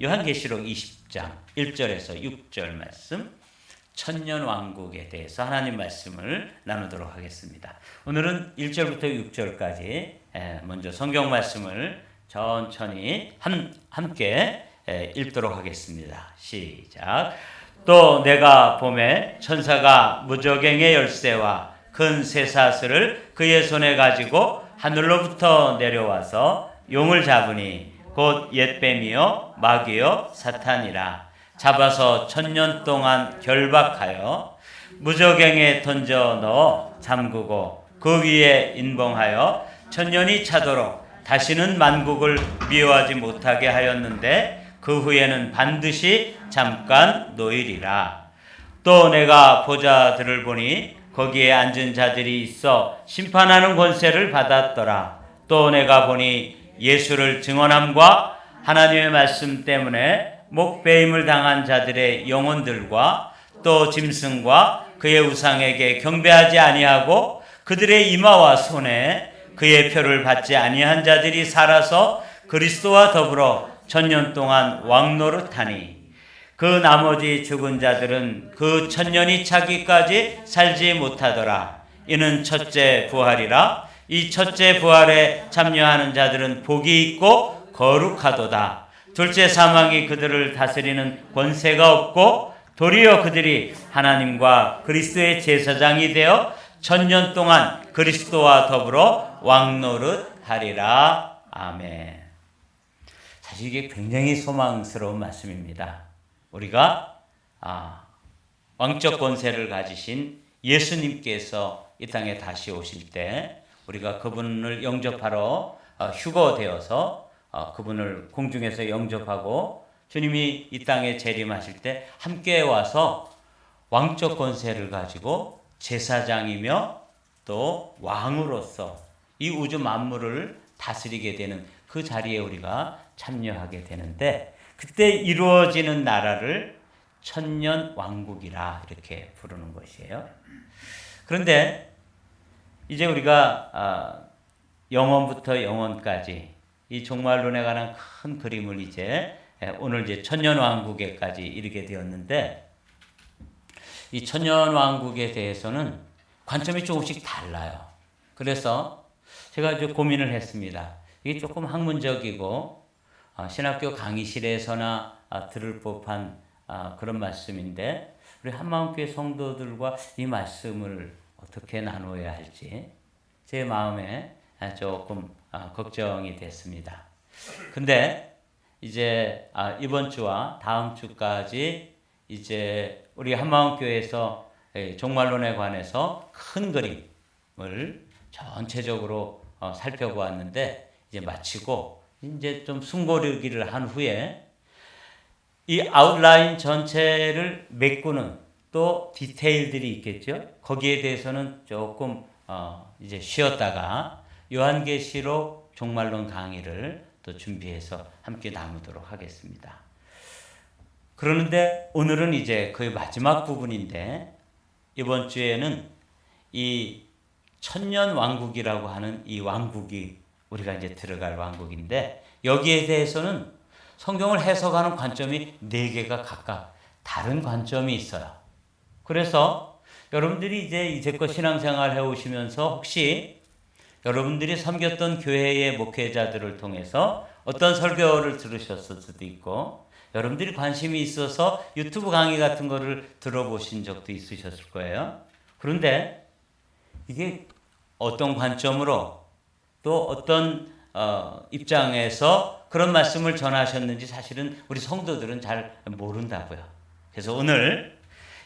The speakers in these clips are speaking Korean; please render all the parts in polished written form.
요한계시록 20장 1절에서 6절 말씀, 천년왕국에 대해서 하나님 말씀을 나누도록 하겠습니다. 오늘은 1절부터 6절까지 먼저 성경 말씀을 천천히 함께 읽도록 하겠습니다. 시작. 또 내가 보매 천사가 무저갱의 열쇠와 큰 쇠사슬을 그의 손에 가지고 하늘로부터 내려와서 용을 잡으니 곧 옛뱀이요 마귀요 사탄이라. 잡아서 1000년 동안 결박하여 무저갱에 던져 넣어 잠그고 그 위에 인봉하여 1000년이 차도록 다시는 만국을 미워하지 못하게 하였는데 그 후에는 반드시 잠깐 놓이리라. 또 내가 보좌들을 보니 거기에 앉은 자들이 있어 심판하는 권세를 받았더라. 또 내가 보니 예수를 증언함과 하나님의 말씀 때문에 목배임을 당한 자들의 영혼들과 또 짐승과 그의 우상에게 경배하지 아니하고 그들의 이마와 손에 그의 표를 받지 아니한 자들이 살아서 그리스도와 더불어 1000년 동안 왕노릇하니 그 나머지 죽은 자들은 그 1000년이 차기까지 살지 못하더라. 이는 첫째 부활이라. 이 첫째 부활에 참여하는 자들은 복이 있고 거룩하도다. 둘째 사망이 그들을 다스리는 권세가 없고 도리어 그들이 하나님과 그리스도의 제사장이 되어 1000년 동안 그리스도와 더불어 왕노릇하리라. 아멘. 사실 이게 굉장히 소망스러운 말씀입니다. 우리가 왕적 권세를 가지신 예수님께서 이 땅에 다시 오실 때 우리가 그분을 영접하러 휴거되어서 그분을 공중에서 영접하고 주님이 이 땅에 재림하실 때 함께 와서 왕적 권세를 가지고 제사장이며 또 왕으로서 이 우주 만물을 다스리게 되는 그 자리에 우리가 참여하게 되는데, 그때 이루어지는 나라를 천년 왕국이라 이렇게 부르는 것이에요. 그런데 이제 우리가 영원부터 영원까지 이 종말론에 관한 큰 그림을 이제 오늘 이제 천년왕국에까지 이르게 되었는데, 이 천년왕국에 대해서는 관점이 조금씩 달라요. 그래서 제가 이제 고민을 했습니다. 이게 조금 학문적이고 신학교 강의실에서나 들을 법한 그런 말씀인데, 우리 한마음교회 성도들과 이 말씀을 어떻게 나누어야 할지 제 마음에 조금 걱정이 됐습니다. 근데 이제 이번 주와 다음 주까지 이제 우리 한마음교회에서 종말론에 관해서 큰 그림을 전체적으로 살펴보았는데, 이제 마치고 이제 좀 숨고르기를 한 후에 이 아웃라인 전체를 메꾸는 또 디테일들이 있겠죠. 거기에 대해서는 조금 이제 쉬었다가 요한계시록 종말론 강의를 또 준비해서 함께 나누도록 하겠습니다. 그러는데 오늘은 이제 거의 마지막 부분인데, 이번 주에는 이 천년 왕국이라고 하는 이 왕국이 우리가 이제 들어갈 왕국인데, 여기에 대해서는 성경을 해석하는 관점이 4개가 각각 다른 관점이 있어요. 그래서 여러분들이 이제껏 신앙생활 해오시면서 혹시 여러분들이 섬겼던 교회의 목회자들을 통해서 어떤 설교를 들으셨을 수도 있고, 여러분들이 관심이 있어서 유튜브 강의 같은 거를 들어보신 적도 있으셨을 거예요. 그런데 이게 어떤 관점으로 또 어떤 입장에서 그런 말씀을 전하셨는지 사실은 우리 성도들은 잘 모른다고요. 그래서 오늘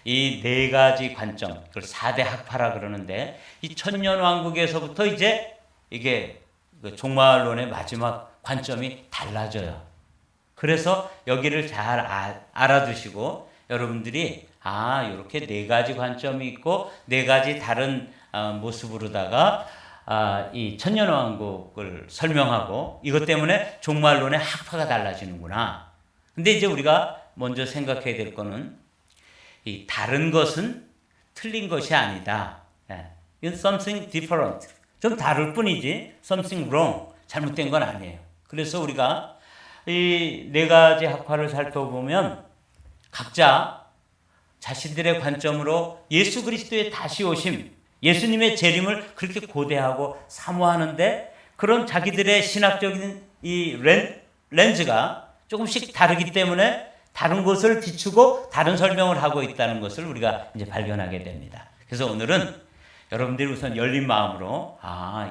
이 4가지 관점, 그걸 4대 학파라 그러는데, 이 천년왕국에서부터 이제 이게 종말론의 마지막 관점이 달라져요. 그래서 여기를 잘 알아두시고 여러분들이 이렇게 4가지 관점이 있고 4가지 다른 모습으로다가 이 천년왕국을 설명하고 이것 때문에 종말론의 학파가 달라지는구나. 근데 이제 우리가 먼저 생각해야 될 거는 이 다른 것은 틀린 것이 아니다. 이건 something different. 좀 다를 뿐이지 something wrong. 잘못된 건 아니에요. 그래서 우리가 이 네 가지 학파를 살펴보면 각자 자신들의 관점으로 예수 그리스도의 다시 오심, 예수님의 재림을 그렇게 고대하고 사모하는데 그런 자기들의 신학적인 이 렌즈가 조금씩 다르기 때문에 다른 것을 비추고 다른 설명을 하고 있다는 것을 우리가 이제 발견하게 됩니다. 그래서 오늘은 여러분들이 우선 열린 마음으로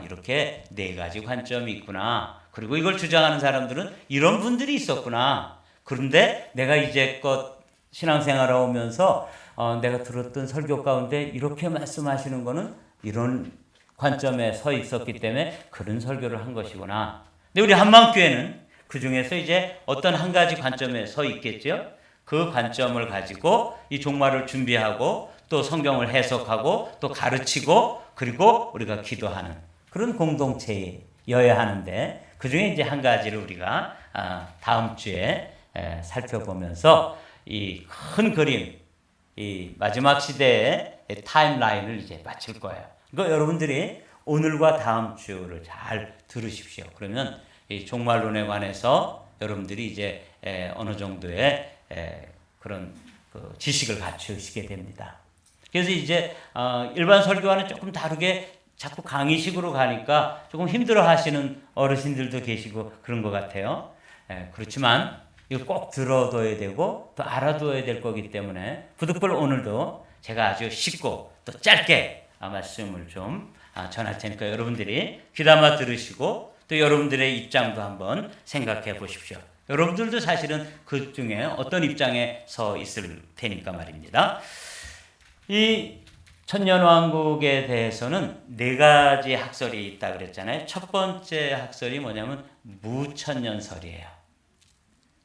이렇게 네 가지 관점이 있구나. 그리고 이걸 주장하는 사람들은 이런 분들이 있었구나. 그런데 내가 이제껏 신앙생활을 오면서 내가 들었던 설교 가운데 이렇게 말씀하시는 거는 이런 관점에 서 있었기 때문에 그런 설교를 한 것이구나. 근데 우리 한마음교회는 그 중에서 이제 어떤 한 가지 관점에 서 있겠죠. 그 관점을 가지고 이 종말을 준비하고 또 성경을 해석하고 또 가르치고 그리고 우리가 기도하는 그런 공동체여야 하는데 그 중에 이제 한 가지를 우리가 다음 주에 살펴보면서 이 큰 그림, 이 마지막 시대의 타임라인을 이제 마칠 거예요. 그러니까 여러분들이 오늘과 다음 주를 잘 들으십시오. 그러면 이 종말론에 관해서 여러분들이 이제 어느 정도의 그런 그 지식을 갖추시게 됩니다. 그래서 이제 일반 설교와는 조금 다르게 자꾸 강의식으로 가니까 조금 힘들어 하시는 어르신들도 계시고 그런 것 같아요. 그렇지만 이거 꼭 들어둬야 되고 또 알아둬야 될 거기 때문에 부득불 오늘도 제가 아주 쉽고 또 짧게 말씀을 좀 전할 테니까 여러분들이 귀담아 들으시고 또 여러분들의 입장도 한번 생각해 보십시오. 여러분들도 사실은 그 중에 어떤 입장에 서 있을 테니까 말입니다. 이 천년왕국에 대해서는 네 가지 학설이 있다 그랬잖아요. 첫 번째 학설이 뭐냐면 무천년설이에요.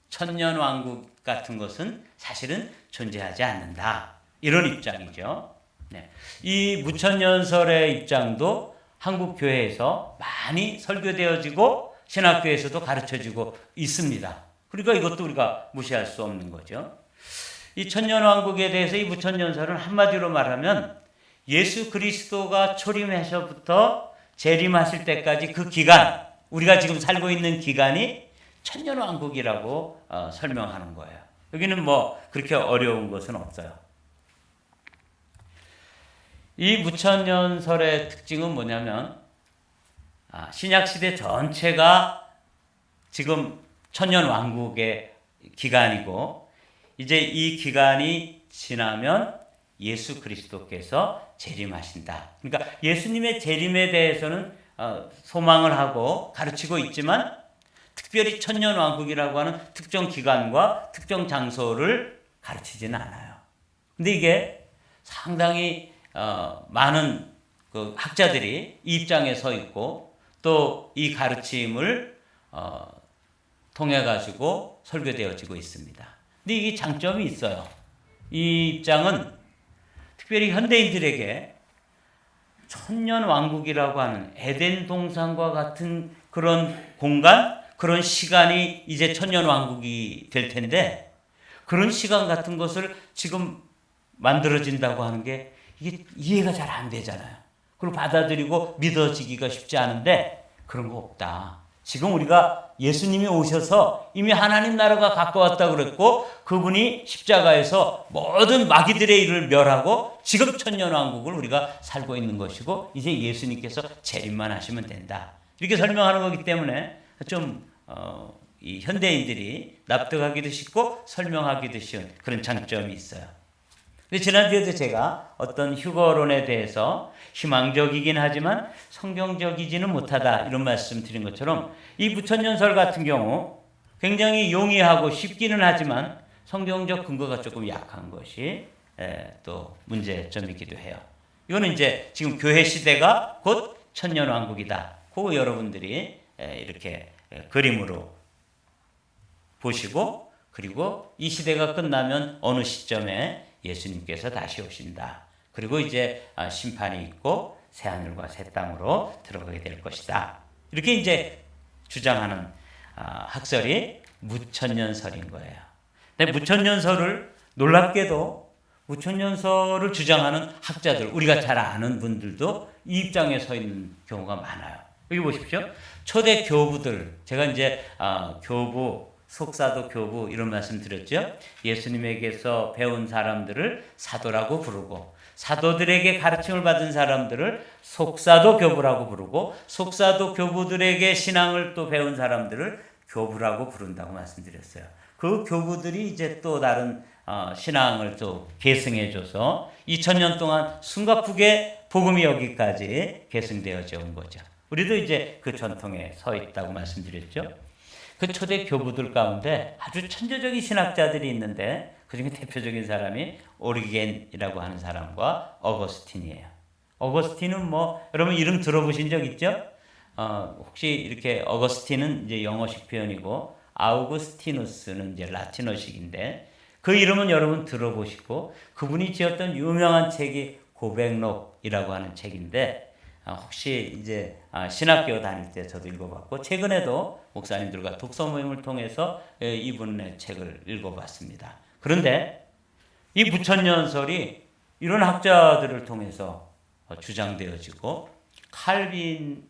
천년왕국 같은 것은 사실은 존재하지 않는다. 이런 입장이죠. 네. 이 무천년설의 입장도 한국 교회에서 많이 설교되어지고 신학교에서도 가르쳐지고 있습니다. 그러니까 이것도 우리가 무시할 수 없는 거죠. 이 천년왕국에 대해서 이 무천년설은 한마디로 말하면 예수 그리스도가 초림해서부터 재림하실 때까지 그 기간, 우리가 지금 살고 있는 기간이 천년왕국이라고 설명하는 거예요. 여기는 뭐 그렇게 어려운 것은 없어요. 이 무천년설의 특징은 뭐냐면 신약시대 전체가 지금 천년왕국의 기간이고 이제 이 기간이 지나면 예수 그리스도께서 재림하신다. 그러니까 예수님의 재림에 대해서는 소망을 하고 가르치고 있지만 특별히 천년왕국이라고 하는 특정 기간과 특정 장소를 가르치지는 않아요. 근데 이게 상당히 많은 그 학자들이 이 입장에 서 있고 또 이 가르침을 통해 가지고 설교되어지고 있습니다. 근데 이게 장점이 있어요. 이 입장은 특별히 현대인들에게 천년왕국이라고 하는 에덴 동산과 같은 그런 공간, 그런 시간이 이제 천년왕국이 될 텐데 그런 시간 같은 것을 지금 만들어진다고 하는 게 이게 이해가 잘 안 되잖아요. 그리고 받아들이고 믿어지기가 쉽지 않은데 그런 거 없다. 지금 우리가 예수님이 오셔서 이미 하나님 나라가 가까웠다고 그랬고 그분이 십자가에서 모든 마귀들의 일을 멸하고 지금 천년왕국을 우리가 살고 있는 것이고 이제 예수님께서 재림만 하시면 된다. 이렇게 설명하는 거기 때문에 좀 이 현대인들이 납득하기도 쉽고 설명하기도 쉬운 그런 장점이 있어요. 근데 지난주에도 제가 어떤 휴거론에 대해서 희망적이긴 하지만 성경적이지는 못하다 이런 말씀 드린 것처럼 이 무천년설 같은 경우 굉장히 용이하고 쉽기는 하지만 성경적 근거가 조금 약한 것이 또 문제점이기도 해요. 이거는 이제 지금 교회 시대가 곧 천년왕국이다. 그거 여러분들이 이렇게 그림으로 보시고 그리고 이 시대가 끝나면 어느 시점에 예수님께서 다시 오신다. 그리고 이제 심판이 있고 새하늘과 새 땅으로 들어가게 될 것이다. 이렇게 이제 주장하는 학설이 무천년설인 거예요. 근데 무천년설을 놀랍게도 무천년설을 주장하는 학자들, 우리가 잘 아는 분들도 이 입장에 서 있는 경우가 많아요. 여기 보십시오. 초대 교부들, 제가 이제 교부 속사도, 교부 이런 말씀 드렸죠. 예수님에게서 배운 사람들을 사도라고 부르고 사도들에게 가르침을 받은 사람들을 속사도, 교부라고 부르고 속사도, 교부들에게 신앙을 또 배운 사람들을 교부라고 부른다고 말씀드렸어요. 그 교부들이 이제 또 다른 신앙을 또 계승해줘서 2000년 동안 숨가쁘게 복음이 여기까지 계승되어져 온 거죠. 우리도 이제 그 전통에 서 있다고 말씀드렸죠. 그 초대 교부들 가운데 아주 천재적인 신학자들이 있는데 그중에 대표적인 사람이 오리겐이라고 하는 사람과 어거스틴이에요. 어거스틴은 뭐 여러분 이름 들어보신 적 있죠? 혹시 이렇게 어거스틴은 이제 영어식 표현이고 아우구스티누스는 이제 라틴어식인데 그 이름은 여러분 들어보시고 그분이 지었던 유명한 책이 고백록이라고 하는 책인데 혹시 이제 신학교 다닐 때 저도 읽어봤고 최근에도 목사님들과 독서 모임을 통해서 이분의 책을 읽어봤습니다. 그런데 이 부천연설이 이런 학자들을 통해서 주장되어지고 칼빈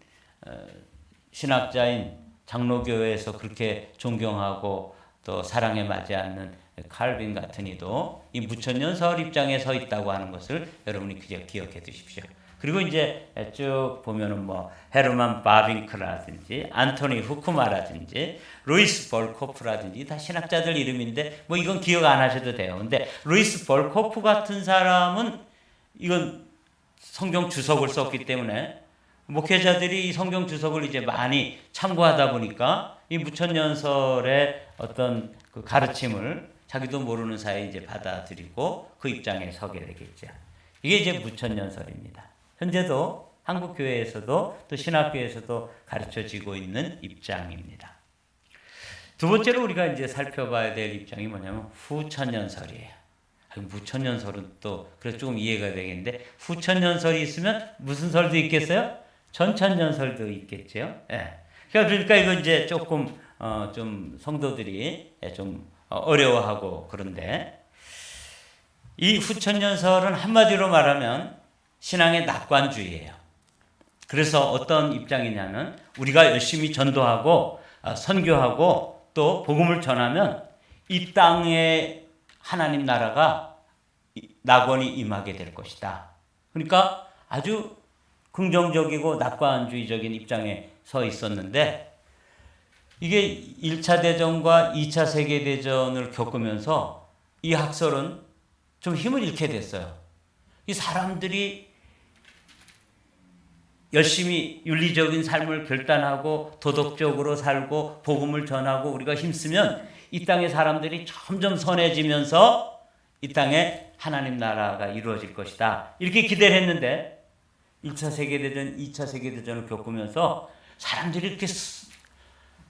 신학자인 장로교회에서 그렇게 존경하고 또 사랑에 맞지 않는 칼빈 같은 이도 이 부천연설 입장에 서 있다고 하는 것을 여러분이 그저 기억해 두십시오. 그리고 이제 쭉 보면은 뭐 헤르만 바빙크라든지 안토니 후쿠마라든지 루이스 볼코프라든지 다 신학자들 이름인데 뭐 이건 기억 안 하셔도 돼요. 근데 루이스 볼코프 같은 사람은 이건 성경 주석을 썼기 때문에 목회자들이 이 성경 주석을 이제 많이 참고하다 보니까 이 부천연설의 어떤 그 가르침을 자기도 모르는 사이에 이제 받아들이고 그 입장에 서게 되겠죠. 이게 이제 부천연설입니다. 현재도 한국 교회에서도 또 신학교에서도 가르쳐지고 있는 입장입니다. 두 번째로 우리가 이제 살펴봐야 될 입장이 뭐냐면 후천연설이에요. 무천연설은 또 그래서 조금 이해가 되겠는데 후천연설이 있으면 무슨 설도 있겠어요? 전천연설도 있겠죠. 예. 그러니까 이거 이제 조금 좀 성도들이 좀 어려워하고 그런데 이 후천연설은 한마디로 말하면 신앙의 낙관주의예요. 그래서 어떤 입장이냐면 우리가 열심히 전도하고 선교하고 또 복음을 전하면 이 땅에 하나님 나라가 낙원이 임하게 될 것이다. 그러니까 아주 긍정적이고 낙관주의적인 입장에 서 있었는데 이게 1차 대전과 2차 세계대전을 겪으면서 이 학설은 좀 힘을 잃게 됐어요. 이 사람들이 열심히 윤리적인 삶을 결단하고 도덕적으로 살고 복음을 전하고 우리가 힘쓰면 이 땅의 사람들이 점점 선해지면서 이 땅에 하나님 나라가 이루어질 것이다. 이렇게 기대를 했는데 1차 세계대전, 2차 세계대전을 겪으면서 사람들이 이렇게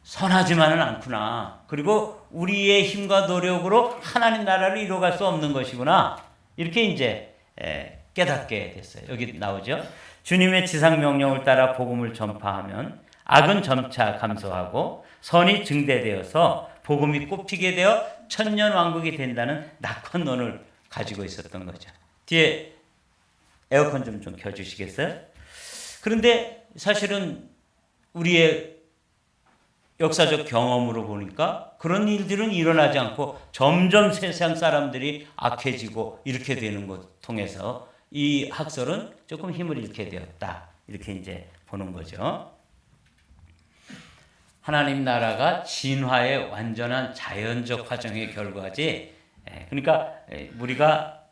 선하지만은 않구나. 그리고 우리의 힘과 노력으로 하나님 나라를 이루어갈 수 없는 것이구나. 이렇게 이제 깨닫게 됐어요. 여기 나오죠. 주님의 지상 명령을 따라 복음을 전파하면 악은 점차 감소하고 선이 증대되어서 복음이 꼽히게 되어 천년 왕국이 된다는 낙관론을 가지고 있었던 거죠. 뒤에 에어컨 좀 켜주시겠어요? 그런데 사실은 우리의 역사적 경험으로 보니까 그런 일들은 일어나지 않고 점점 세상 사람들이 악해지고 이렇게 되는 것 통해서 이 학설은 조금 힘을 잃게 되었다. 이렇게 이제 보는 거죠. 하나님 나라가 진화의 완전한 자연적 과정의 결과지. 그러니까 우리가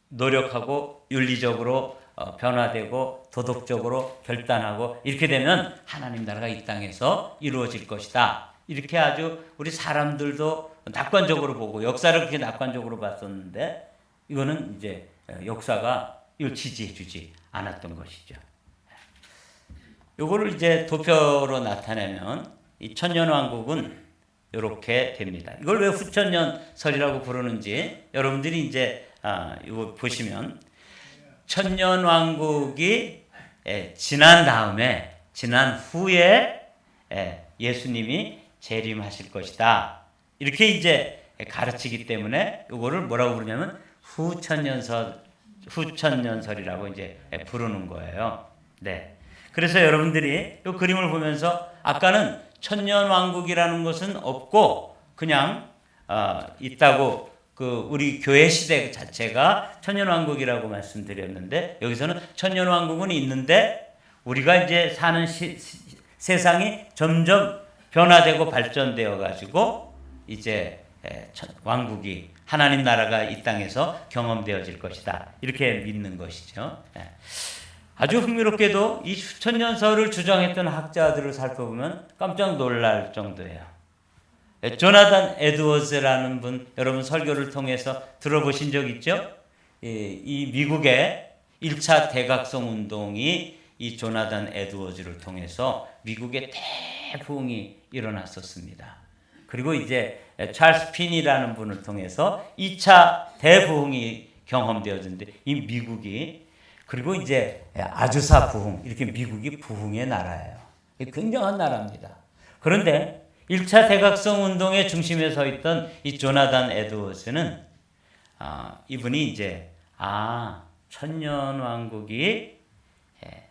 노력하고 윤리적으로 변화되고 도덕적으로 결단하고 이렇게 되면 하나님 나라가 이 땅에서 이루어질 것이다. 이렇게 아주 우리 사람들도 낙관적으로 보고 역사를 그렇게 낙관적으로 봤었는데 이거는 이제 역사가 이걸 지지해 주지 않았던 것이죠. 요거를 이제 도표로 나타내면 이 천년왕국은 이렇게 됩니다. 이걸 왜 후천년설이라고 부르는지 여러분들이 이제 이거 보시면 천년왕국이 지난 후에 예수님이 재림하실 것이다. 이렇게 이제 가르치기 때문에 이거를 뭐라고 부르냐면 후천년설이라고 이제 부르는 거예요. 네. 그래서 여러분들이 이 그림을 보면서 아까는 천년왕국이라는 것은 없고 그냥 있다고 그 우리 교회 시대 자체가 천년왕국이라고 말씀드렸는데 여기서는 천년왕국은 있는데 우리가 이제 사는 세상이 점점 변화되고 발전되어 가지고 이제 왕국이 하나님 나라가 이 땅에서 경험되어질 것이다. 이렇게 믿는 것이죠. 아주 흥미롭게도 이 수천년설을 주장했던 학자들을 살펴보면 깜짝 놀랄 정도예요. 조나단 에드워즈라는 분, 여러분 설교를 통해서 들어보신 적 있죠? 이 미국의 1차 대각성 운동이 이 조나단 에드워즈를 통해서 미국의 대부흥이 일어났었습니다. 그리고 이제 찰스 핀이라는 분을 통해서 2차 대부흥이 경험되어졌는데 이 미국이 그리고 이제 아주사 부흥, 이렇게 미국이 부흥의 나라예요. 굉장한 나라입니다. 그런데 1차 대각성 운동의 중심에 서 있던 이 조나단 에드워즈는 이분이 이제 천년왕국이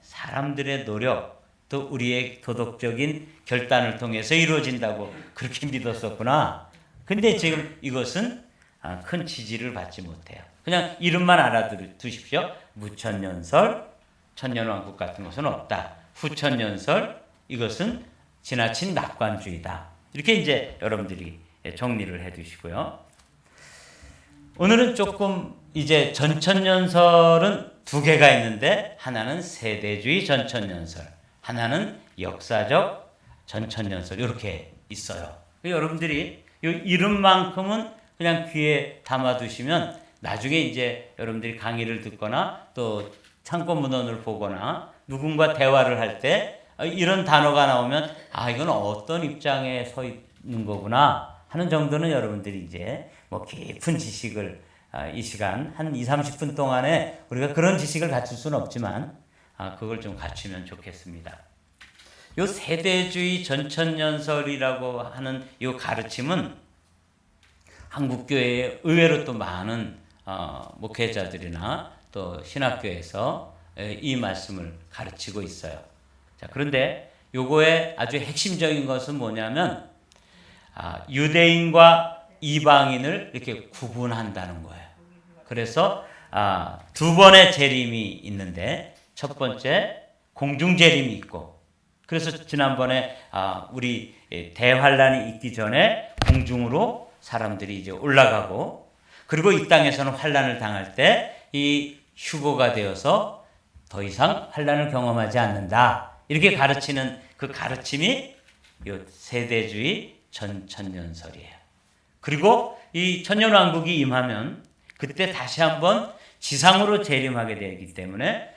사람들의 노력 또 우리의 도덕적인 결단을 통해서 이루어진다고 그렇게 믿었었구나. 근데 지금 이것은 큰 지지를 받지 못해요. 그냥 이름만 알아두십시오. 무천년설, 천년왕국 같은 것은 없다. 후천년설, 이것은 지나친 낙관주의다. 이렇게 이제 여러분들이 정리를 해 두시고요. 오늘은 조금 이제 전천년설은 두 개가 있는데 하나는 세대주의 전천년설, 하나는 역사적 전천년설 이렇게 있어요. 여러분들이 이 이름만큼은 그냥 귀에 담아두시면 나중에 이제 여러분들이 강의를 듣거나 또 창고 문헌을 보거나 누군가 대화를 할 때 이런 단어가 나오면 이건 어떤 입장에 서 있는 거구나 하는 정도는 여러분들이 이제 뭐 깊은 지식을 이 시간 한 20-30분 동안에 우리가 그런 지식을 갖출 수는 없지만 그걸 좀 갖추면 좋겠습니다. 요 세대주의 전천년설이라고 하는 요 가르침은 한국교회에 의외로 또 많은 목회자들이나 또 신학교에서 이 말씀을 가르치고 있어요. 자, 그런데 요거의 아주 핵심적인 것은 뭐냐면 유대인과 이방인을 이렇게 구분한다는 거예요. 그래서 두 번의 재림이 있는데 첫 번째 공중재림이 있고 그래서 지난번에 우리 대환란이 있기 전에 공중으로 사람들이 이제 올라가고 그리고 이 땅에서는 환란을 당할 때 이 휴거가 되어서 더 이상 환란을 경험하지 않는다. 이렇게 가르치는 그 가르침이 이 세대주의 전천년설이에요. 그리고 이 천년왕국이 임하면 그때 다시 한번 지상으로 재림하게 되기 때문에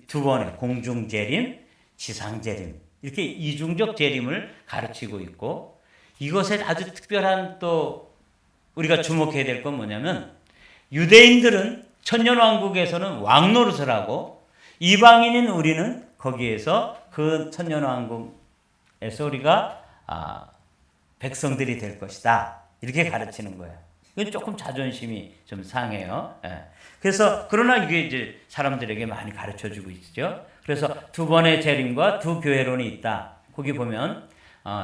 두 번의 공중재림, 지상재림 이렇게 이중적 재림을 가르치고 있고 이것에 아주 특별한 또 우리가 주목해야 될 건 뭐냐면 유대인들은 천년왕국에서는 왕노릇을 하고 이방인인 우리는 거기에서 그 천년왕국에서 우리가 백성들이 될 것이다. 이렇게 가르치는 거예요. 이건 조금 자존심이 좀 상해요. 그래서 그러나 이게 이제 사람들에게 많이 가르쳐주고 있죠. 그래서 두 번의 재림과 두 교회론이 있다. 거기 보면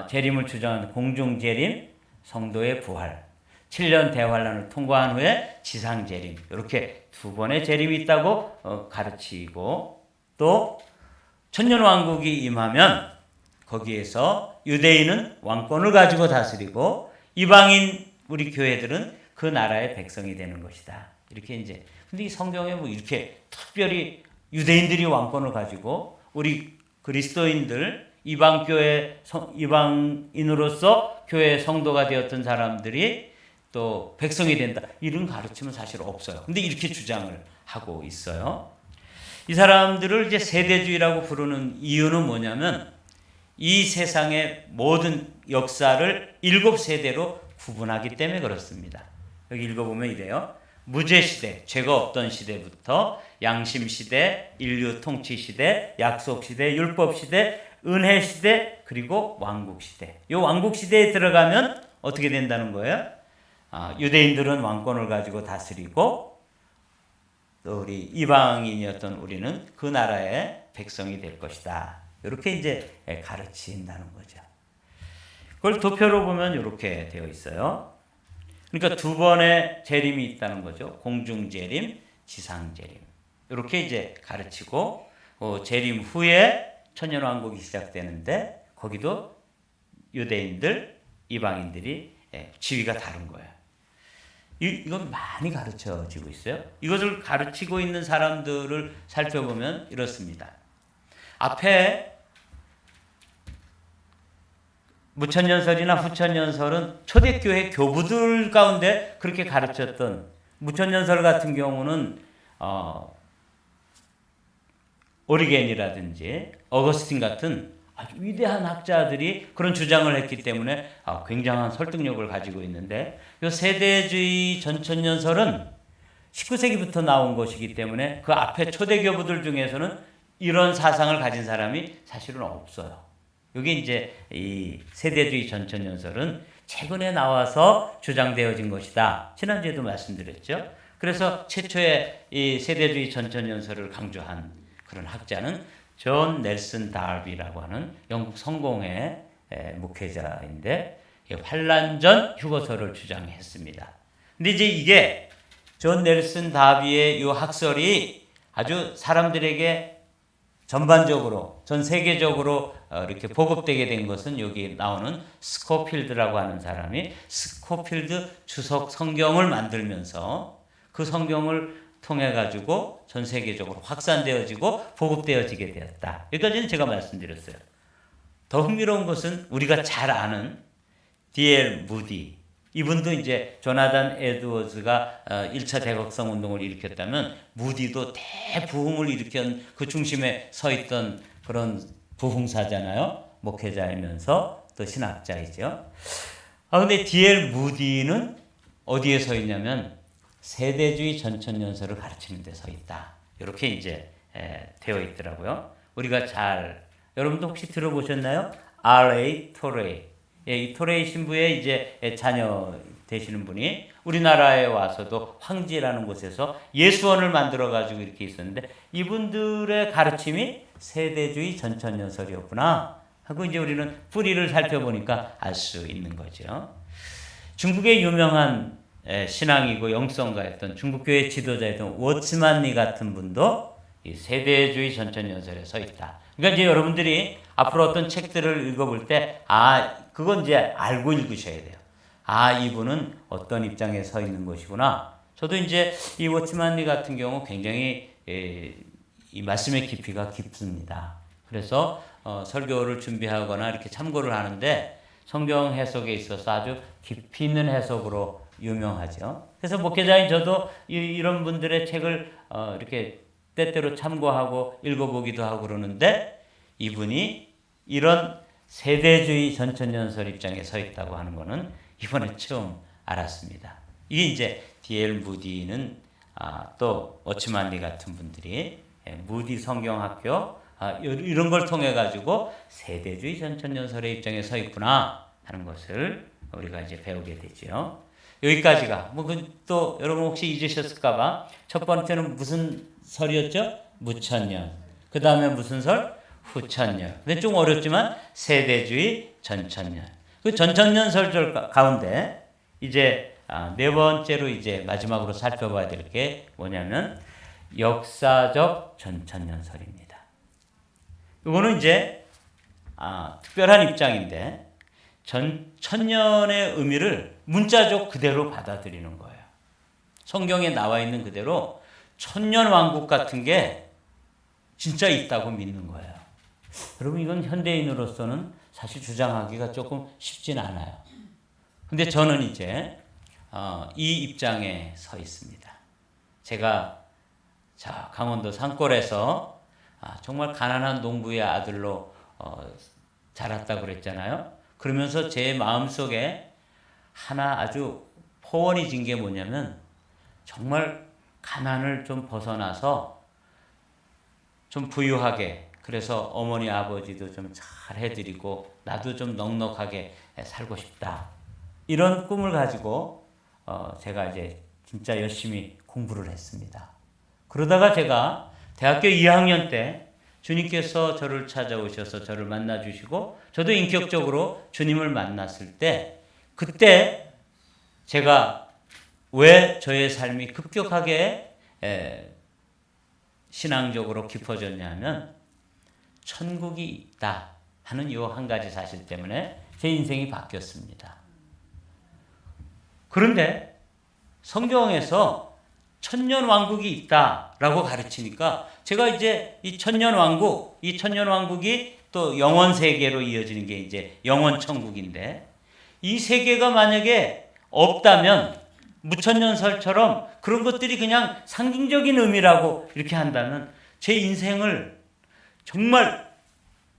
재림을 주장하는 공중재림, 성도의 부활, 7년 대환란을 통과한 후에 지상재림 이렇게 두 번의 재림이 있다고 가르치고 또 천년왕국이 임하면 거기에서 유대인은 왕권을 가지고 다스리고 이방인 우리 교회들은 그 나라의 백성이 되는 것이다. 이렇게 이제 근데 이 성경에 뭐 이렇게 특별히 유대인들이 왕권을 가지고 우리 그리스도인들 이방 교회 이방인으로서 교회 성도가 되었던 사람들이 또 백성이 된다. 이런 가르침은 사실 없어요. 근데 이렇게 주장을 하고 있어요. 이 사람들을 이제 세대주의라고 부르는 이유는 뭐냐면 이 세상의 모든 역사를 7세대로 구분하기 때문에 그렇습니다. 여기 읽어보면 이래요. 무죄시대, 죄가 없던 시대부터 양심시대, 인류 통치시대, 약속시대, 율법시대, 은혜시대, 그리고 왕국시대. 이 왕국시대에 들어가면 어떻게 된다는 거예요? 유대인들은 왕권을 가지고 다스리고 또 우리 이방인이었던 우리는 그 나라의 백성이 될 것이다. 이렇게 이제 가르친다는 거죠. 그걸 도표로 보면 이렇게 되어 있어요. 그러니까 두 번의 재림이 있다는 거죠. 공중 재림, 지상 재림. 이렇게 이제 가르치고 재림 후에 천년왕국이 시작되는데 거기도 유대인들, 이방인들이 지위가 다른 거예요. 이건 많이 가르쳐지고 있어요. 이것을 가르치고 있는 사람들을 살펴보면 이렇습니다. 앞에 무천년설이나 후천년설은 초대교회 교부들 가운데 그렇게 가르쳤던, 무천년설 같은 경우는 오리겐이라든지 어거스틴 같은 아주 위대한 학자들이 그런 주장을 했기 때문에 굉장한 설득력을 가지고 있는데, 이 세대주의 전천년설은 19세기부터 나온 것이기 때문에 그 앞에 초대교부들 중에서는 이런 사상을 가진 사람이 사실은 없어요. 이게 이제 이 세대주의 전천년설은 최근에 나와서 주장되어진 것이다. 지난주에도 말씀드렸죠. 그래서 최초의 이 세대주의 전천년설을 강조한 그런 학자는 존 넬슨 달비라고 하는 영국 성공회 목회자인데, 환란 전 휴거설을 주장했습니다. 근데 이제 이게 존 넬슨 달비의 이 학설이 아주 사람들에게 전반적으로 전 세계적으로 이렇게 보급되게 된 것은 여기 나오는 스코필드라고 하는 사람이 스코필드 주석 성경을 만들면서 그 성경을 통해 가지고 전 세계적으로 확산되어지고 보급되어지게 되었다. 여기까지는 제가 말씀드렸어요. 더 흥미로운 것은 우리가 잘 아는 D.L. 무디, 이분도 이제 조나단 에드워즈가 1차 대각성 운동을 일으켰다면 무디도 대부흥을 일으킨 그 중심에 서 있던 그런 부흥사잖아요. 목회자이면서 또 신학자이죠. 근데 D.L. 무디는 어디에 서 있냐면 세대주의 전천년설을 가르치는 데 서 있다. 이렇게 이제 되어 있더라고요. 우리가 여러분도 혹시 들어보셨나요? R.A. 토레이. 이 토레이 신부의 이제 자녀 되시는 분이 우리나라에 와서도 황지라는 곳에서 예수원을 만들어 가지고 이렇게 있었는데, 이분들의 가르침이 세대주의 전천년설이었구나 하고 이제 우리는 뿌리를 살펴보니까 알 수 있는 거죠. 중국의 유명한 신앙이고 영성가였던 중국교회 지도자였던 워츠만리 같은 분도 이 세대주의 전천년설에 서 있다. 그러니까 이제 여러분들이 앞으로 어떤 책들을 읽어볼 때 그건 이제 알고 읽으셔야 돼요. 이분은 어떤 입장에 서 있는 것이구나. 저도 이제 이 워츠만리 같은 경우 굉장히 이 말씀의 깊이가 깊습니다. 그래서 설교를 준비하거나 이렇게 참고를 하는데 성경 해석에 있어서 아주 깊이 있는 해석으로 유명하죠. 그래서 목회자인 저도 이런 분들의 책을 이렇게 때때로 참고하고 읽어보기도 하고 그러는데, 이분이 이런 세대주의 전천년설 입장에 서 있다고 하는 것은 이번에 처음 알았습니다. 이게 이제 D.L. 무디는 또 워츠만리 같은 분들이 무디 성경학교 이런 걸 통해 가지고 세대주의 전천년설의 입장에 서 있구나 하는 것을 우리가 이제 배우게 되죠. 여기까지가 또 여러분 혹시 잊으셨을까봐 첫 번째는 무슨 설이었죠? 무천년. 그 다음에 무슨 설? 후천년. 근데 좀 어렵지만 세대주의 전천년. 그 전천년 설절 가운데 이제 네 번째로 이제 마지막으로 살펴봐야 될 게 뭐냐면 역사적 전천년설입니다. 이거는 이제 특별한 입장인데 천년의 의미를 문자적 그대로 받아들이는 거예요. 성경에 나와 있는 그대로 천년 왕국 같은 게 진짜 있다고 믿는 거예요. 여러분, 이건 현대인으로서는 사실 주장하기가 조금 쉽진 않아요. 근데 저는 이제 이 입장에 서 있습니다. 제가 강원도 산골에서 정말 가난한 농부의 아들로 자랐다고 그랬잖아요. 그러면서 제 마음속에 하나 아주 포원이 진 게 뭐냐면, 정말 가난을 좀 벗어나서 좀 부유하게, 그래서 어머니 아버지도 좀 잘 해드리고 나도 좀 넉넉하게 살고 싶다. 이런 꿈을 가지고 제가 이제 진짜 열심히 공부를 했습니다. 그러다가 제가 대학교 2학년 때 주님께서 저를 찾아오셔서 저를 만나 주시고 저도 인격적으로 주님을 만났을 때 그때 제가 왜 저의 삶이 급격하게 신앙적으로 깊어졌냐면 천국이 있다 하는 이 한 가지 사실 때문에 제 인생이 바뀌었습니다. 그런데 성경에서 천년왕국이 있다라고 가르치니까 제가 이제 이 천년왕국이 또 영원 세계로 이어지는 게 이제 영원 천국인데 이 세계가 만약에 없다면 무천년설처럼 그런 것들이 그냥 상징적인 의미라고 이렇게 한다면 제 인생을 정말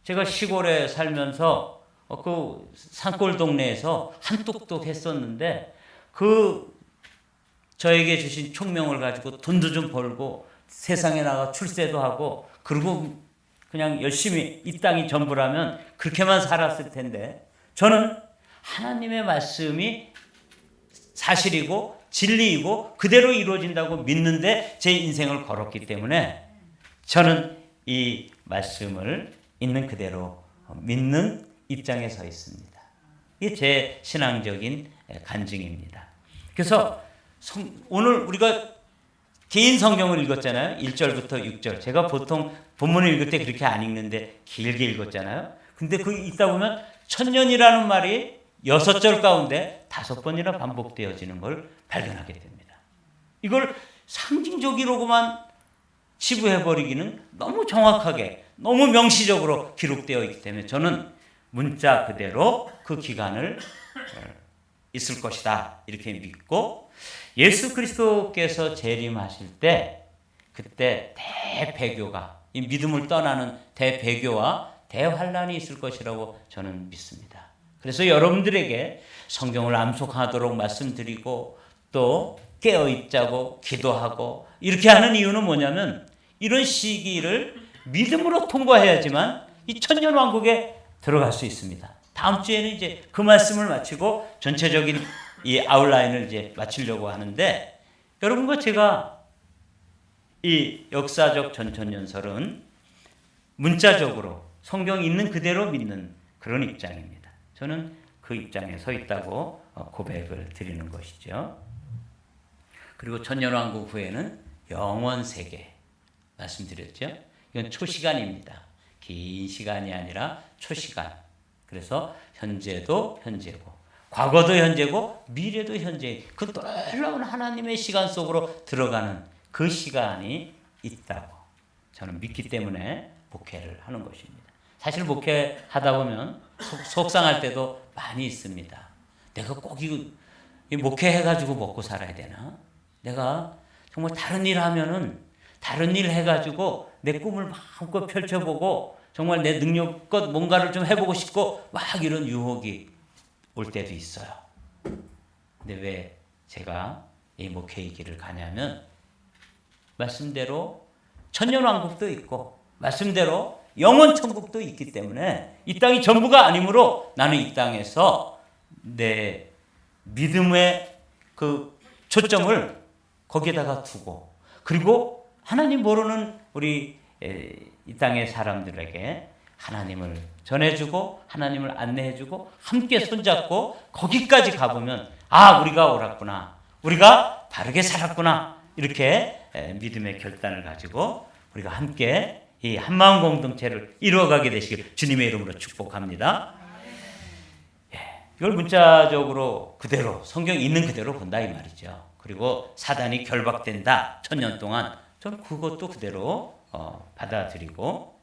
제가 시골에 살면서 그 산골 동네에서 한뚝뚝 했었는데 저에게 주신 총명을 가지고 돈도 좀 벌고 세상에 나가 출세도 하고 그리고 그냥 열심히 이 땅이 전부라면 그렇게만 살았을 텐데 저는 하나님의 말씀이 사실이고 진리이고 그대로 이루어진다고 믿는데 제 인생을 걸었기 때문에 저는 이 말씀을 있는 그대로 믿는 입장에 서 있습니다. 이게 제 신앙적인 간증입니다. 그래서 오늘 우리가 긴 성경을 읽었잖아요. 1절부터 6절. 제가 보통 본문을 읽을 때 그렇게 안 읽는데 길게 읽었잖아요. 근데 그 읽다 보면 천년이라는 말이 6절 가운데 5번이나 반복되어지는 걸 발견하게 됩니다. 이걸 상징적으로만 치부해버리기는 너무 정확하게 너무 명시적으로 기록되어 있기 때문에 저는 문자 그대로 그 기간을 있을 것이다 이렇게 믿고 예수 그리스도께서 재림하실 때 그때 대배교가 이 믿음을 떠나는 대배교와 대환란이 있을 것이라고 저는 믿습니다. 그래서 여러분들에게 성경을 암송하도록 말씀드리고 또 깨어있자고 기도하고 이렇게 하는 이유는 뭐냐면 이런 시기를 믿음으로 통과해야지만 이 천년왕국에 들어갈 수 있습니다. 다음 주에는 이제 그 말씀을 마치고 전체적인 이 아웃라인을 이제 마치려고 하는데 여러분과 제가 이 역사적 전천년설은 문자적으로 성경 있는 그대로 믿는 그런 입장입니다. 저는 그 입장에 서 있다고 고백을 드리는 것이죠. 그리고 천년왕국 후에는 영원세계 말씀드렸죠. 이건 초시간입니다. 긴 시간이 아니라 초시간. 그래서 현재도 현재고 과거도 현재고 미래도 현재 그 놀라운 하나님의 시간 속으로 들어가는 그 시간이 있다고 저는 믿기 때문에 목회를 하는 것입니다. 사실 목회하다 보면 속상할 때도 많이 있습니다. 내가 꼭 이 목회해가지고 먹고 살아야 되나? 내가 정말 다른 일 하면은 다른 일 해가지고 내 꿈을 마음껏 펼쳐보고 정말 내 능력껏 뭔가를 좀 해보고 싶고 막 이런 유혹이 올 때도 있어요. 근데 왜 제가 이 목회의 길을 가냐면 말씀대로 천년왕국도 있고 말씀대로 영원천국도 있기 때문에 이 땅이 전부가 아니므로 나는 이 땅에서 내 믿음의 그 초점을 거기에다가 두고 그리고 하나님 모르는 우리 이 땅의 사람들에게 하나님을 전해주고 하나님을 안내해주고 함께 손잡고 거기까지 가보면 아 우리가 옳았구나 우리가 바르게 살았구나 이렇게 믿음의 결단을 가지고 우리가 함께 이 한마음 공동체를 이루어가게 되시길 주님의 이름으로 축복합니다. 이걸 문자적으로 그대로 성경 있는 그대로 본다 이 말이죠. 그리고 사단이 결박된다 천년 동안 저는 그것도 그대로 받아들이고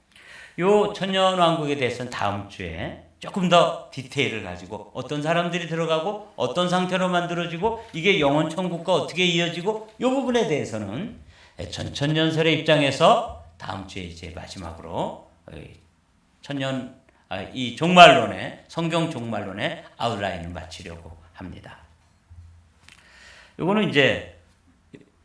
요 천년왕국에 대해서는 다음 주에 조금 더 디테일을 가지고 어떤 사람들이 들어가고 어떤 상태로 만들어지고 이게 영원 천국과 어떻게 이어지고 이 부분에 대해서는 전천년설의 입장에서 다음 주에 이제 마지막으로 이 종말론의 성경 종말론의 아웃라인을 마치려고 합니다. 이거는 이제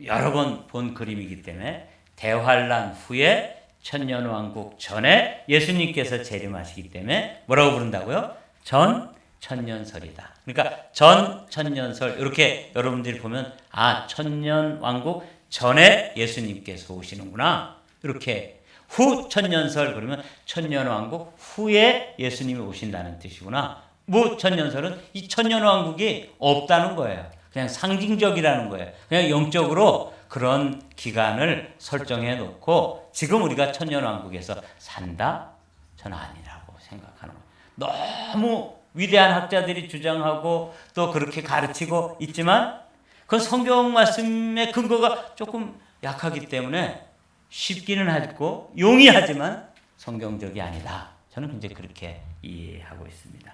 여러 번 본 그림이기 때문에 대환란 후에 천년왕국 전에 예수님께서 재림하시기 때문에 뭐라고 부른다고요? 전천년설이다. 그러니까 전천년설 이렇게 여러분들이 보면 아 천년왕국 전에 예수님께서 오시는구나 이렇게 후 천년설 그러면 천년왕국 후에 예수님이 오신다는 뜻이구나. 무 천년설은 이 천년왕국이 없다는 거예요. 그냥 상징적이라는 거예요. 그냥 영적으로 그런 기간을 설정해 놓고 지금 우리가 천년왕국에서 산다? 저는 아니라고 생각하는 거예요. 너무 위대한 학자들이 주장하고 또 그렇게 가르치고 있지만 그건 성경 말씀의 근거가 조금 약하기 때문에 쉽기는 하고 용이하지만 성경적이 아니다. 저는 이제 그렇게 이해하고 있습니다.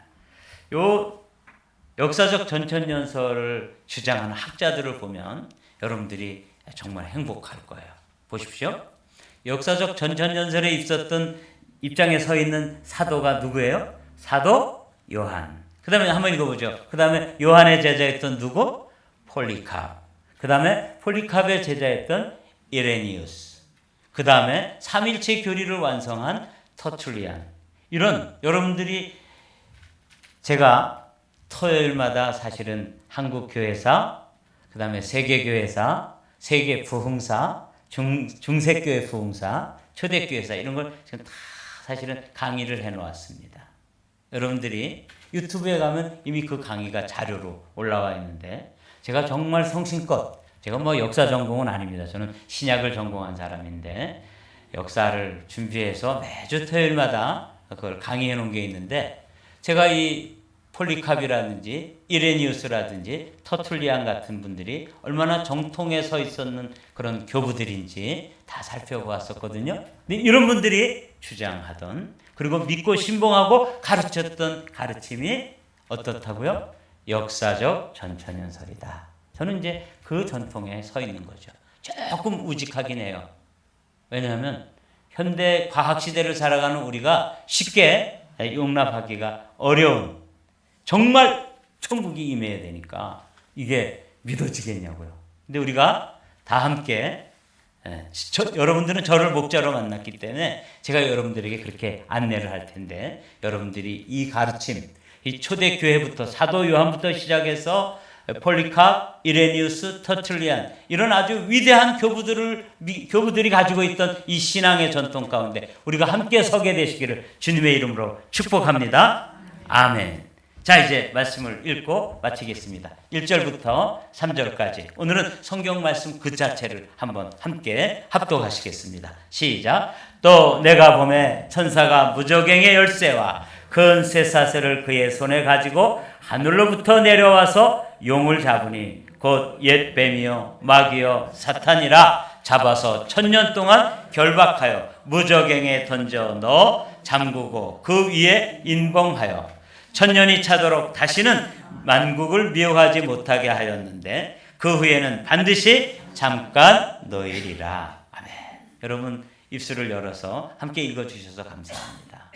요 역사적 전천년설을 주장하는 학자들을 보면 여러분들이 정말 행복할 거예요. 보십시오. 역사적 전천년설에 있었던 입장에 서 있는 사도가 누구예요? 사도 요한. 그 다음에 한번 읽어보죠. 그 다음에 요한의 제자였던 누구? 폴리캅. 그 다음에 폴리캅의 제자였던 이레니우스. 그 다음에 삼일체 교리를 완성한 터툴리안. 이런 여러분들이 제가 토요일마다 사실은 한국교회사, 그 다음에 세계교회사, 세계부흥사, 중세교회 부흥사, 초대교회사 이런 걸 지금 다 사실은 강의를 해놓았습니다. 여러분들이 유튜브에 가면 이미 그 강의가 자료로 올라와 있는데 제가 정말 성심껏 제가 뭐 역사 전공은 아닙니다. 저는 신약을 전공한 사람인데 역사를 준비해서 매주 토요일마다 그걸 강의해 놓은 게 있는데 제가 이 폴리캅이라든지 이레니우스라든지 터툴리안 같은 분들이 얼마나 정통에 서 있었는 그런 교부들인지 다 살펴보았었거든요. 근데 이런 분들이 주장하던 그리고 믿고 신봉하고 가르쳤던 가르침이 어떻다고요? 역사적 전천년설이다. 저는 이제 그 전통에 서 있는 거죠. 조금 우직하긴 해요. 왜냐하면 현대 과학시대를 살아가는 우리가 쉽게 용납하기가 어려운 정말 천국이 임해야 되니까 이게 믿어지겠냐고요. 근데 우리가 다 함께 여러분들은 저를 목자로 만났기 때문에 제가 여러분들에게 그렇게 안내를 할 텐데 여러분들이 이 가르침, 이 초대교회부터 사도 요한부터 시작해서 폴리캅, 이레니우스, 터툴리안 이런 아주 위대한 교부들이 가지고 있던 이 신앙의 전통 가운데 우리가 함께 서게 되시기를 주님의 이름으로 축복합니다. 아멘. 자, 이제 말씀을 읽고 마치겠습니다. 1절부터 3절까지. 오늘은 성경 말씀 그 자체를 한번 함께 합독하시겠습니다. 시작. 또 내가 보매 천사가 무저갱의 열쇠와 큰 쇠사슬을 그의 손에 가지고 하늘로부터 내려와서 용을 잡으니 곧 옛 뱀이요 마귀요 사탄이라 잡아서 1000년 동안 결박하여 무저갱에 던져 넣어 잠그고 그 위에 인봉하여 1000년이 차도록 다시는 만국을 미혹하지 못하게 하였는데 그 후에는 반드시 잠깐 놓이리라. 아멘. 여러분 입술을 열어서 함께 읽어주셔서 감사합니다.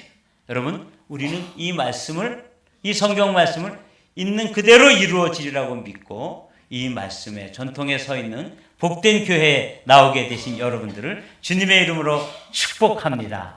여러분 우리는 이 말씀을 이 성경 말씀을 있는 그대로 이루어지리라고 믿고 이 말씀의 전통에 서 있는 복된 교회에 나오게 되신 여러분들을 주님의 이름으로 축복합니다.